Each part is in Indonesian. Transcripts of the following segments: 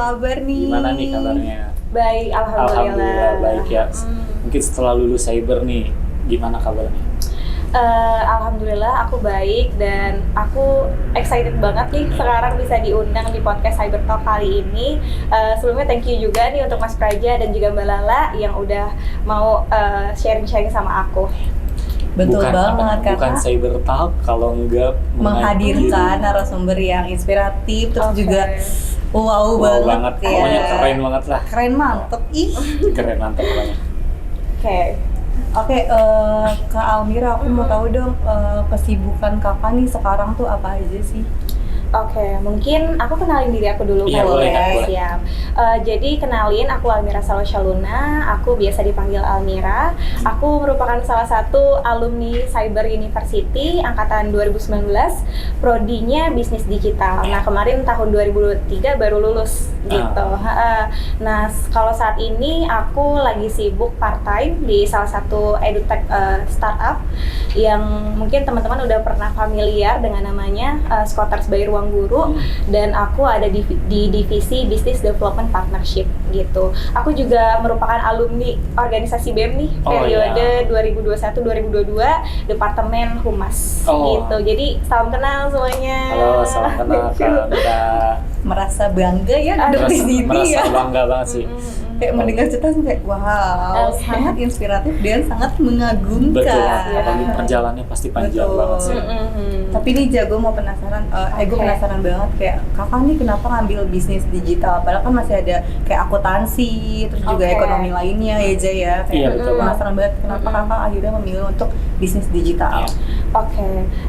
kabar nih? Gimana nih kabarnya? Baik, alhamdulillah. Baik ya. Mungkin setelah lulus cyber nih, gimana kabarnya? Alhamdulillah aku baik dan aku excited banget nih sekarang bisa diundang di podcast Cyber Talk kali ini. Sebelumnya thank you juga nih untuk Mas Praja dan juga Mbak Lala yang udah mau sharing-sharing sama aku. Betul banget, bukan karena Cyber Talk kalau enggak menghadirkan narasumber yang inspiratif terus juga wow banget ya. Pokoknya keren banget lah. Keren mantep Keren mantep pokoknya. Oke, Kak Almira, aku mau tahu dong kesibukan kakak nih sekarang tuh apa aja sih? Oke, mungkin aku kenalin diri aku dulu. Iya, boleh. Siap. Jadi kenalin, aku Almira Saloshaluna, aku biasa dipanggil Almira. Aku merupakan salah satu alumni Cyber University angkatan 2019, prodinya bisnis digital. Nah, kemarin tahun 2023 baru lulus gitu. Nah, kalau saat ini aku lagi sibuk part-time di salah satu edutech startup yang mungkin teman-teman udah pernah familiar dengan namanya Scooters by Ruang Guru, dan aku ada di divisi Business Development Partnership gitu. Aku juga merupakan alumni organisasi BEM nih, periode 2021-2022, Departemen Humas gitu. Jadi salam kenal semuanya. Halo, salam kenal Kak. Merasa bangga ya duduk di sini ya. Merasa bangga banget sih. Kayak mendengar cerita kayak wow, sangat inspiratif dan sangat mengagumkan. Betul, apalagi perjalanannya pasti panjang banget sih. Tapi nih gue mau penasaran, gue penasaran banget kayak kakak nih kenapa ngambil bisnis digital? Padahal kan masih ada kayak akuntansi, terus juga ekonomi lainnya ya Jay ya. Kayak penasaran banget kenapa kakak akhirnya memilih untuk bisnis digital?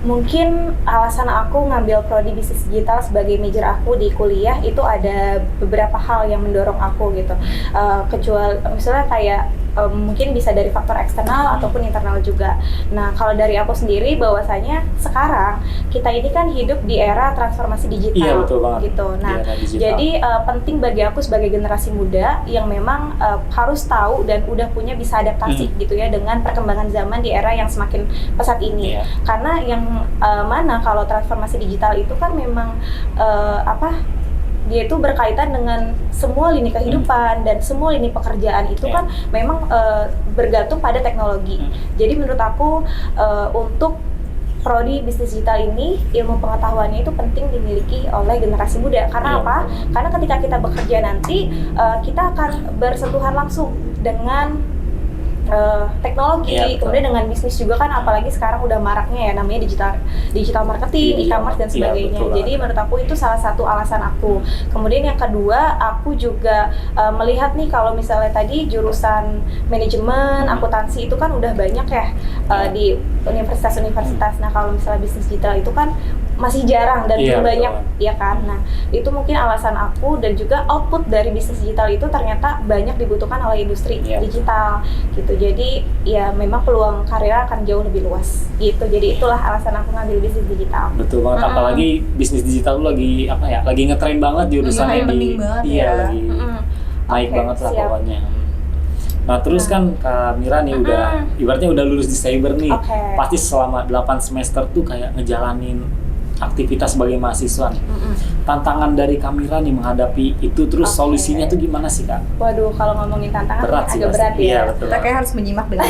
Mungkin alasan aku ngambil prodi bisnis digital sebagai major aku di kuliah itu ada beberapa hal yang mendorong aku gitu. Kecuali misalnya kayak mungkin bisa dari faktor eksternal ataupun internal juga. Nah, kalau dari aku sendiri bahwasanya sekarang kita ini kan hidup di era transformasi digital. Iya, betul banget. Gitu. Nah, jadi penting bagi aku sebagai generasi muda yang memang harus tahu dan udah punya bisa adaptasi gitu ya dengan perkembangan zaman di era yang semakin pesat ini. Karena yang mana kalau transformasi digital itu kan memang dia itu berkaitan dengan semua lini kehidupan dan semua lini pekerjaan itu kan memang bergantung pada teknologi. Jadi menurut aku untuk prodi bisnis digital ini ilmu pengetahuannya itu penting dimiliki oleh generasi muda. Karena apa? Karena ketika kita bekerja nanti kita akan bersentuhan langsung dengan teknologi, kemudian dengan bisnis juga kan, apalagi sekarang udah maraknya ya namanya digital marketing, e-commerce dan sebagainya. Jadi menurut aku itu salah satu alasan aku. Kemudian yang kedua, aku juga melihat nih kalau misalnya tadi jurusan manajemen, akuntansi itu kan udah banyak ya di universitas-universitas. Nah, kalau misalnya bisnis digital itu kan masih jarang dan belum banyak ya kan. Nah, itu mungkin alasan aku, dan juga output dari bisnis digital itu ternyata banyak dibutuhkan oleh industri digital gitu. Jadi ya memang peluang karir akan jauh lebih luas gitu. Jadi itulah alasan aku ngambil bisnis digital. Betul banget, apalagi bisnis digital lagi lagi ngetren banget jurusannya lagi naik banget lah pokoknya. Nah, terus kan Kak Mira nih udah ibaratnya udah lulus di cyber nih. Pasti selama 8 semester tuh kayak ngejalanin aktivitas sebagai mahasiswa nih. Tantangan dari Kak Mira nih menghadapi itu, terus solusinya tuh gimana sih Kak? Waduh, kalau ngomongin tantangan agak berat ya. Iya, betul. Kita kayak harus menyimak dengan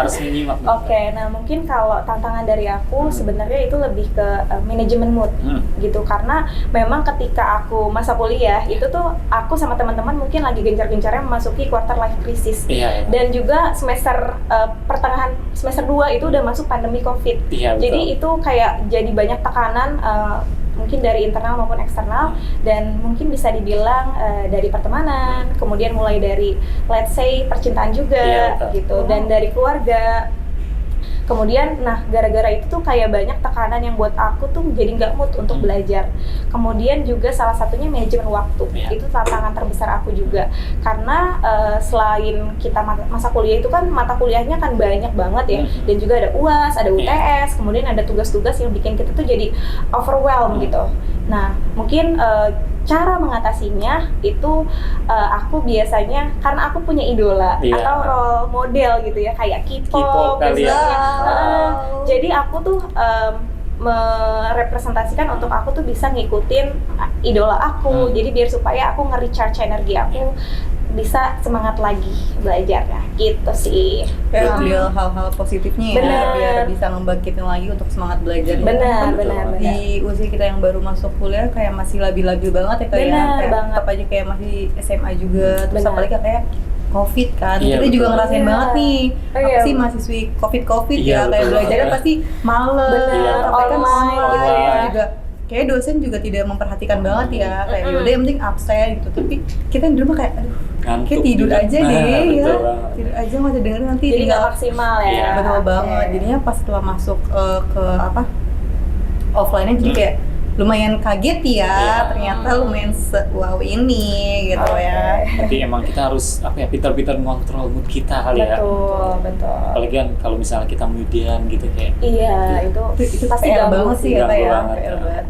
harus menyimak. Nah mungkin kalau tantangan dari aku sebenarnya itu lebih ke manajemen mood gitu. Karena memang ketika aku masa kuliah itu tuh aku sama teman-teman mungkin lagi gencar-gencarnya memasuki quarter life crisis. Dan juga semester pertengahan semester 2 itu udah masuk pandemi COVID. Jadi itu kayak jadi banyak tekanan mungkin dari internal maupun eksternal, dan mungkin bisa dibilang dari pertemanan, kemudian mulai dari let's say percintaan juga gitu, dan dari keluarga. Kemudian, nah gara-gara itu tuh kayak banyak tekanan yang buat aku tuh jadi nggak mood untuk belajar. Kemudian juga salah satunya manajemen waktu, itu tantangan terbesar aku juga. Karena selain kita masa kuliah itu kan mata kuliahnya kan banyak banget ya, dan juga ada UAS, ada UTS, kemudian ada tugas-tugas yang bikin kita tuh jadi overwhelmed gitu. Nah mungkin cara mengatasinya itu aku biasanya karena aku punya idola atau role model gitu ya, kayak K-pop kali ya. Jadi aku tuh merepresentasikan untuk aku tuh bisa ngikutin idola aku. Jadi biar supaya aku nge-recharge energi aku, bisa semangat lagi belajarnya gitu sih. Kayak ambil hal-hal positifnya ya, biar bisa ngebangkitin lagi untuk semangat belajar. Benar. Di usia kita yang baru masuk kuliah kayak masih labil-labil banget ya, kayak tetap aja kayak masih SMA juga. Terus apalagi kayak COVID kan, kita juga ngerasain banget nih. Aku sih mahasiswi COVID ya, kayak belajarnya pasti males, sampai kan online juga. Kayak dosen juga tidak memperhatikan banget ya, kayak yaudah yang penting absen gitu. Tapi kita di rumah kayak, aduh, kayak tidur aja deh ya, tidur aja nggak usah dengerin nanti. Jadi nggak maksimal ya. Betul banget. Jadinya pas setelah masuk ke offline-nya jadi kayak lumayan kaget ya, ternyata lumayan wow ini gitu ya. Tapi emang kita harus pintar-pintar mengontrol mood kita kali ya. Betul. Apalagi kan kalau misalnya kita moodian gitu kayak. Iya, itu pasti PR banget sih ya, PR banget.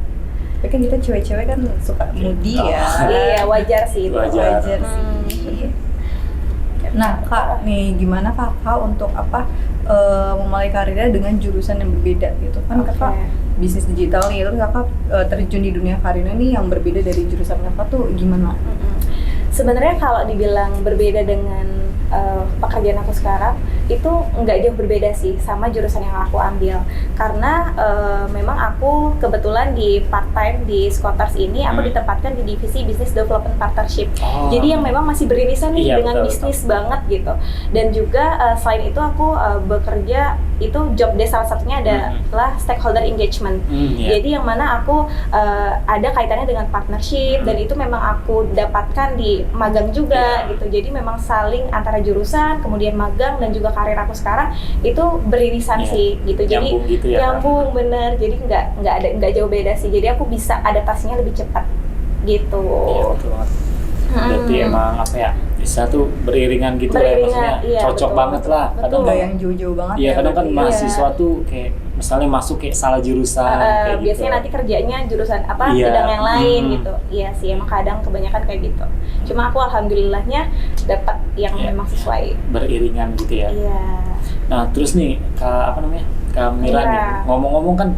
Tapi kan kita cewek-cewek kan suka moody ya. Iya, wajar sih itu. Wajar sih. Nah, Kak, nih gimana Kakak untuk memulai karirnya dengan jurusan yang berbeda gitu? Kan Kakak bisnis digital nih, terus Kakak terjun di dunia karirnya nih yang berbeda dari jurusan Kakak tuh gimana? Sebenarnya kalau dibilang berbeda dengan pekerjaan aku sekarang, itu nggak jauh berbeda sih sama jurusan yang aku ambil. Karena memang aku kebetulan di part time di Scotars ini aku ditempatkan di divisi Business Development Partnership. Jadi yang memang masih beririsan nih dengan bisnis banget gitu. Dan juga selain itu aku bekerja, itu job desk salah satunya adalah stakeholder engagement. Jadi yang mana aku ada kaitannya dengan partnership, dan itu memang aku dapatkan di magang juga gitu. Jadi memang saling antara jurusan, kemudian magang, dan juga karir aku sekarang itu beririsan sih gitu. Jadi nyambung gitu ya, nyambung bener. Jadi nggak jauh beda sih. Jadi aku bisa adaptasinya lebih cepat gitu. Iya, betul banget. Berarti emang bisa tuh beriringan gitu ya, maksudnya cocok banget lah. Kadang nggak yang jauh-jauh banget. Iya, kadang kan mahasiswa tuh kayak misalnya masuk kayak salah jurusan kayak biasanya gitu. Nanti kerjanya jurusan bidang yang lain gitu. Iya sih, emang kadang kebanyakan kayak gitu. Cuma aku alhamdulillahnya dapat yang memang sesuai. Beriringan gitu ya. Iya. Nah, terus nih Kak Mira nih, ngomong-ngomong kan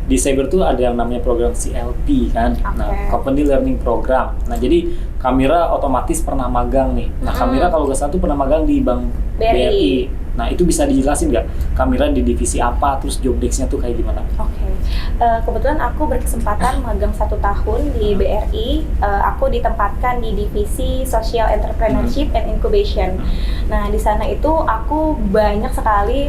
di Cyber tuh ada yang namanya program CLP kan, nah Company Learning Program. Nah jadi Kamira otomatis pernah magang nih. Nah Kamira kalau nggak salah tuh pernah magang di Bank BRI. Nah itu bisa dijelasin nggak Kamira di divisi apa, terus job desk-nya tuh kayak gimana? Kebetulan aku berkesempatan magang 1 tahun di BRI. Aku ditempatkan di divisi Social Entrepreneurship and Incubation. Nah di sana itu aku banyak sekali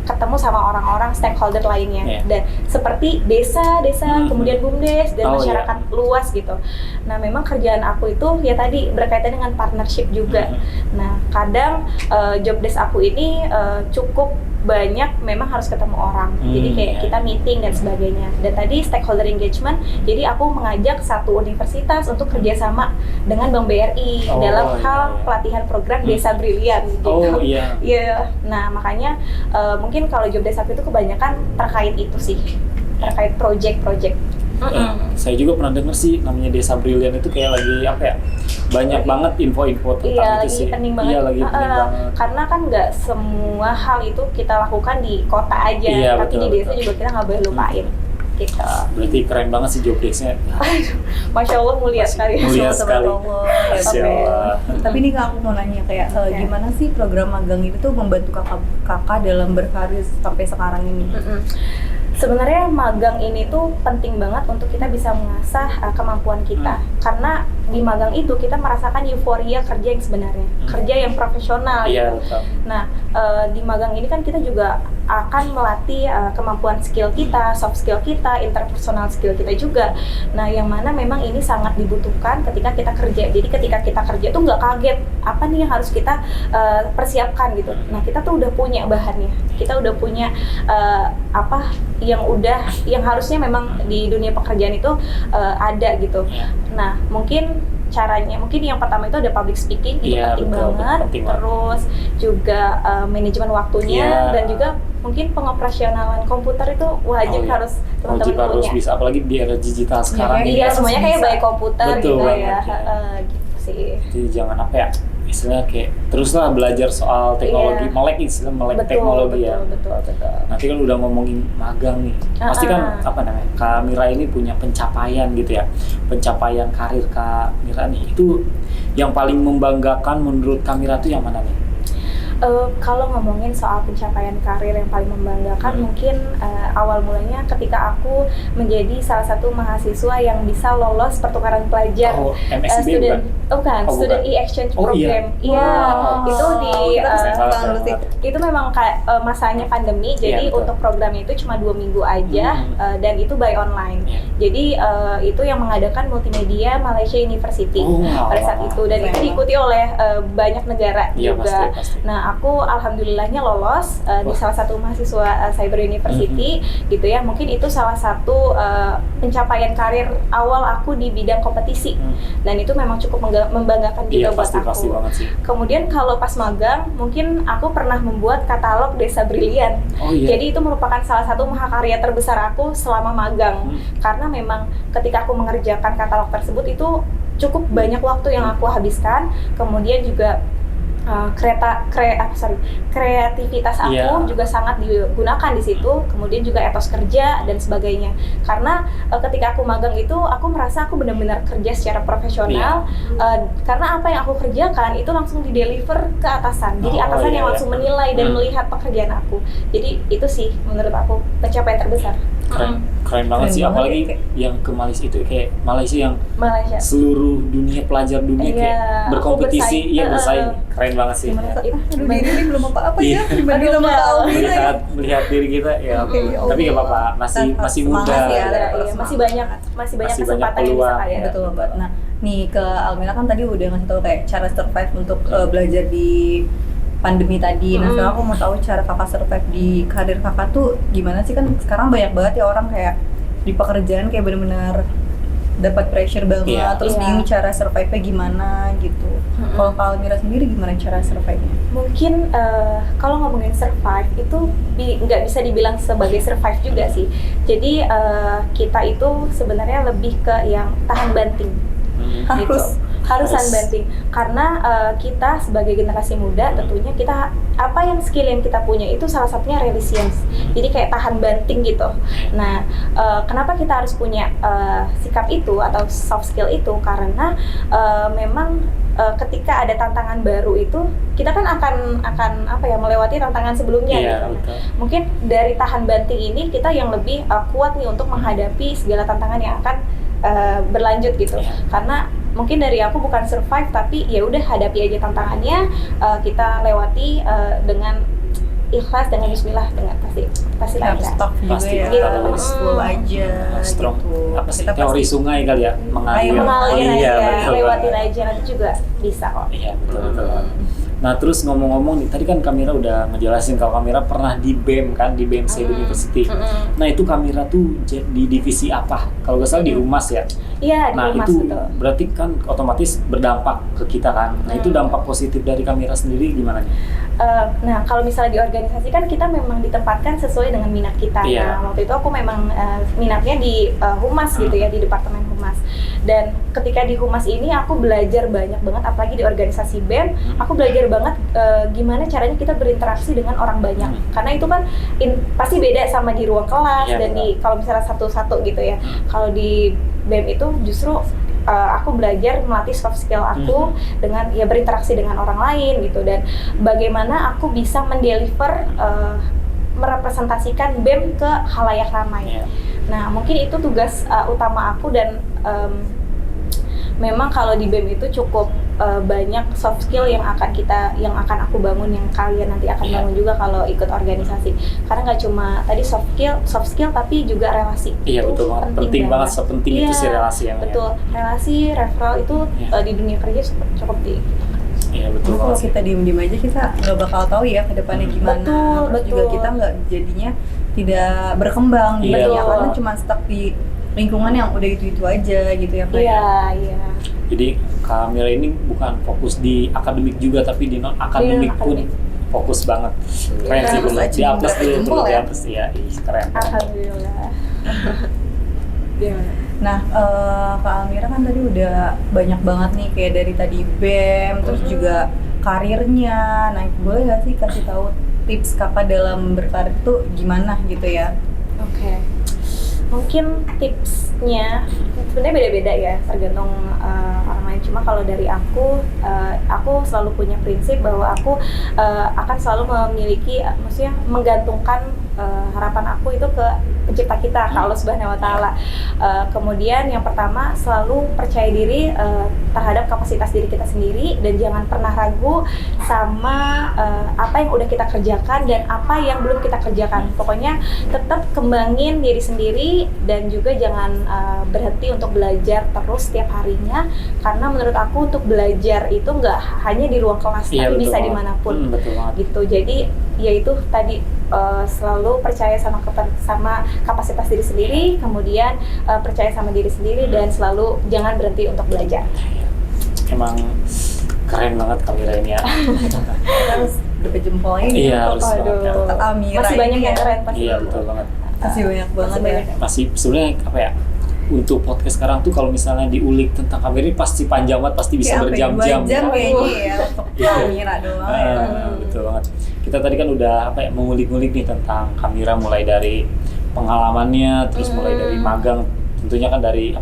ketemu sama orang-orang stakeholder lainnya, dan seperti desa, kemudian BUMDes dan masyarakat luas gitu. Nah memang kerjaan aku itu ya tadi berkaitan dengan partnership juga. Nah kadang job desk aku ini cukup banyak, memang harus ketemu orang. Jadi kayak kita meeting dan sebagainya. Dan tadi stakeholder engagement, jadi aku mengajak satu universitas untuk kerjasama dengan Bank BRI dalam hal pelatihan program Desa Brilian gitu. Nah makanya mungkin kalau job desk aku itu kebanyakan terkait itu sih, terkait project-project. Saya juga pernah dengar sih namanya Desa Brilian itu kayak lagi banyak banget info-info tentang itu sih. Penting banget. Lagi penting banget. Karena kan nggak semua hal itu kita lakukan di kota aja, tapi di desa juga kita nggak boleh lupain. Gitu. Berarti keren banget sih job desk-nya. Masya Allah, mulia sekali. Mulia sekali. Masya Allah. Tapi ini Kak, aku mau nanya kayak gimana sih program magang itu tuh membantu kakak dalam berkarir sampai sekarang ini? Sebenarnya magang ini tuh penting banget untuk kita bisa mengasah kemampuan kita. Karena di magang itu kita merasakan euforia kerja yang sebenarnya, kerja yang profesional gitu. Nah, di magang ini kan kita juga akan melatih kemampuan skill kita, soft skill kita, interpersonal skill kita juga. Nah, yang mana memang ini sangat dibutuhkan ketika kita kerja. Jadi ketika kita kerja tuh nggak kaget apa nih yang harus kita persiapkan gitu. Nah, kita tuh udah punya bahannya, kita udah punya yang harusnya memang di dunia pekerjaan itu ada gitu. Nah, mungkin caranya, mungkin yang pertama itu ada public speaking, itu penting banget. Terus juga manajemen waktunya, dan juga mungkin pengoperasionalan komputer itu wajib harus teman-teman punya. Harus bisa, apalagi di era digital sekarang. Iya, semuanya kayak by komputer gitu ya. Gitu sih. Jadi jangan istilahnya kayak teruslah belajar soal teknologi, melek teknologi ya. Betul. Nanti kan udah ngomongin magang nih, pasti kan apa namanya, Kak Mira ini punya pencapaian gitu ya, pencapaian karir Kak Mira nih, itu yang paling membanggakan menurut Kak Mira tuh yang mana nih? Kalau ngomongin soal pencapaian karir yang paling membanggakan, mungkin awal mulanya ketika aku menjadi salah satu mahasiswa yang bisa lolos pertukaran pelajar. MSB bukan? Student e-exchange program. Iya, itu di itu memang masanya pandemi, jadi untuk program itu cuma 2 minggu aja, dan itu by online. Jadi itu yang mengadakan Multimedia Malaysia University pada saat itu, dan itu diikuti oleh banyak negara juga. Pasti. Nah, aku alhamdulillahnya lolos di salah satu mahasiswa Cyber University gitu ya. Mungkin itu salah satu pencapaian karir awal aku di bidang kompetisi, dan itu memang cukup membanggakan juga buat aku. Pasti banget sih. Kemudian kalau pas magang, mungkin aku pernah membuat katalog Desa Brilian. Jadi itu merupakan salah satu mahakarya terbesar aku selama magang, karena memang ketika aku mengerjakan katalog tersebut itu cukup banyak waktu yang aku habiskan. Kemudian juga kreativitas aku juga sangat digunakan di situ, kemudian juga etos kerja dan sebagainya. Karena ketika aku magang itu aku merasa aku benar-benar kerja secara profesional, karena apa yang aku kerjakan itu langsung di-deliver ke atasan. Jadi atasan yang langsung menilai dan melihat pekerjaan aku. Jadi itu sih menurut aku pencapaian terbesar. Keren banget sih, apalagi yang ke Malaysia itu, kayak Malaysia yang seluruh dunia, pelajar dunia kayak berkompetisi, bersaing. Keren banget sih. Aduh, diri ini belum apa-apa ya dibanding sama melihat diri kita ya. Tapi nggak apa-apa, masih muda. Masih banyak kesempatan yang bisa kaya. Betul banget. Nah, nih ke Almira kan tadi udah ngasih tahu kayak cara survive untuk belajar di pandemi tadi. Nah, sekarang aku mau tahu cara kakak survive di karir kakak tuh gimana sih? Kan sekarang banyak banget ya orang kayak di pekerjaan kayak benar-benar dapat pressure banget, terus bingung cara survive-nya gimana gitu. Kalau Kak Almira sendiri gimana cara survive-nya? Mungkin kalau ngomongin survive itu nggak bisa dibilang sebagai survive juga sih. Jadi kita itu sebenarnya lebih ke yang tahan banting. Harus banting, karena kita sebagai generasi muda tentunya kita apa yang skill yang kita punya itu salah satunya resilience, jadi kayak tahan banting gitu. Nah, kenapa kita harus punya sikap itu atau soft skill itu? Karena memang ketika ada tantangan baru itu kita kan akan apa ya, melewati tantangan sebelumnya gitu. Mungkin dari tahan banting ini kita yang lebih kuat nih untuk menghadapi segala tantangan yang akan berlanjut gitu. Karena mungkin dari aku bukan survive, tapi ya udah hadapi aja tantangannya, kita lewati dengan ikhlas, dengan bismillah, dengan pasti harus tough juga ya, harus slow aja strong gitu. Apa sih, teori sungai kali ya, mengalir aja, lewatin aja, nanti juga bisa kok. Iya, betul. Nah, terus ngomong-ngomong nih, tadi kan Kak Mira udah ngejelasin kalau Kak Mira pernah di BEM kan, di BEM University. Nah, itu Kak Mira tuh di divisi apa? Kalau nggak salah di Humas ya? Iya, di Humas, itu betul. Berarti kan otomatis berdampak ke kita kan. Nah, itu dampak positif dari Kak Mira sendiri gimana nih? Nah, kalau misalnya di organisasi kan kita memang ditempatkan sesuai dengan minat kita. Nah, waktu itu aku memang minatnya di Humas gitu ya, di Departemen Humas. Dan ketika di Humas ini aku belajar banyak banget, apalagi di organisasi BEM, aku belajar banget gimana caranya kita berinteraksi dengan orang banyak. Karena itu kan pasti beda sama di ruang kelas dan di kalau misalnya satu-satu gitu ya. Kalau di BEM itu justru aku belajar melatih soft skill aku dengan ya berinteraksi dengan orang lain gitu, dan bagaimana aku bisa mendeliver merepresentasikan BEM ke khalayak ramai. Nah, mungkin itu tugas utama aku, dan memang kalau di BEM itu cukup banyak soft skill yang akan aku bangun, yang kalian nanti akan bangun juga kalau ikut organisasi. Karena nggak cuma tadi soft skill tapi juga relasi. Iya, betul banget. Penting banget, sepenting itu sih relasi yang. Betul. Relasi, referral itu di dunia kerja cukup tinggi. Iya, betul. Kalau kita diem aja kita nggak bakal tahu ya ke depannya gimana. Terus juga kita nggak jadinya tidak berkembang gitu ya, karena cuma stuck di lingkungan yang udah itu aja gitu ya, Pak. Iya. Jadi Kak Mira ini bukan fokus di akademik juga, tapi di non akademik pun fokus banget. Keren sih, perlu di atas dulu, perlu di atas ya. Keren. Alhamdulillah. Nah, Kak Almira kan tadi udah banyak banget nih kayak dari tadi BEM, terus juga karirnya. Nah, boleh nggak sih kasih tahu tips kakak dalam berkarir tuh gimana gitu ya? Oke. Mungkin tipsnya sebenarnya beda-beda ya, tergantung orang lain. Cuma kalau dari aku selalu punya prinsip bahwa aku akan selalu memiliki, maksudnya menggantungkan harapan aku itu ke pencipta kita, ke Allah Subhanahu Wa Taala. Kemudian yang pertama, selalu percaya diri terhadap kapasitas diri kita sendiri dan jangan pernah ragu sama apa yang udah kita kerjakan dan apa yang belum kita kerjakan. Pokoknya tetap kembangin diri sendiri dan juga jangan berhenti untuk belajar terus setiap harinya, karena menurut aku untuk belajar itu nggak hanya di ruang kelas, tapi bisa dimanapun gitu. Jadi yaitu tadi selalu percaya sama kapasitas diri sendiri, kemudian percaya sama diri sendiri dan selalu jangan berhenti untuk belajar. Emang keren banget Kamira ini ya. Harus berapa jempol ini? Iya, harus banget. Almira masih banyak yang keren pasti. Iya, betul banget. Masih banyak banget ya. Masih sebenarnya apa ya? Untuk podcast sekarang tuh kalau misalnya diulik tentang Kamira ini pasti panjang banget, pasti bisa berjam-jam. Jam kayaknya ya untuk Kamira doang ya. Betul banget. Kita tadi kan udah mengulik-ngulik nih tentang Kamira, mulai dari pengalamannya, terus mulai dari magang, tentunya kan dari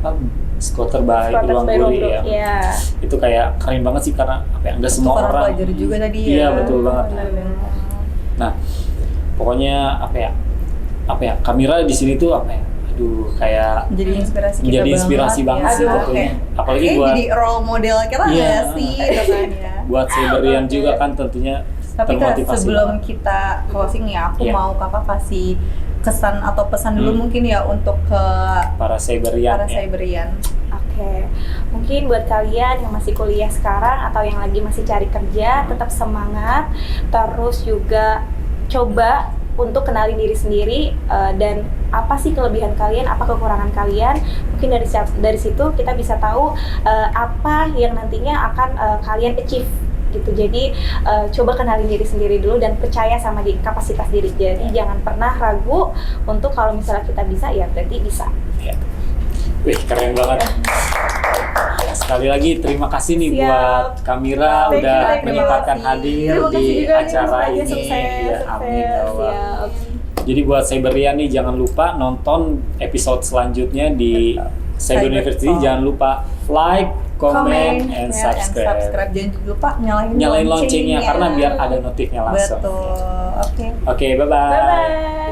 Skuter by Ruang Guru ya. Yeah. Itu kayak keren banget sih, karena enggak semua orang pelajar juga tadi ya. Iya, betul banget. Nah, pokoknya Kamira di sini tuh kayak jadi inspirasi kita jadi inspirasi banget sih tentunya. Apalagi buat jadi role model kita nggak sih gitu kan ya. Buat Cyberian juga kan tentunya. Tapi Kak, sebelum kita closing ya, aku mau kakak kasih kesan atau pesan dulu mungkin ya untuk ke para Cyberian. Oke. Mungkin buat kalian yang masih kuliah sekarang atau yang lagi masih cari kerja, tetap semangat, terus juga coba untuk kenali diri sendiri dan apa sih kelebihan kalian, apa kekurangan kalian. Mungkin dari situ kita bisa tahu apa yang nantinya akan kalian achieve gitu. Jadi coba kenalin diri sendiri dulu dan percaya sama kapasitas diri. Jadi jangan pernah ragu untuk kalau misalnya kita bisa, ya berarti bisa. Ya. Wih, keren banget. Sekali lagi terima kasih nih buat Kamira udah menyempatkan hadir di acara ini. Ya, amin ya Allah. Jadi buat Cyberian nih, jangan lupa nonton episode selanjutnya di Cyber University. Jangan lupa like, comment, and subscribe. Jangan lupa nyalain loncengnya karena biar ada notifnya langsung. Betul. Oke, bye-bye. Bye-bye.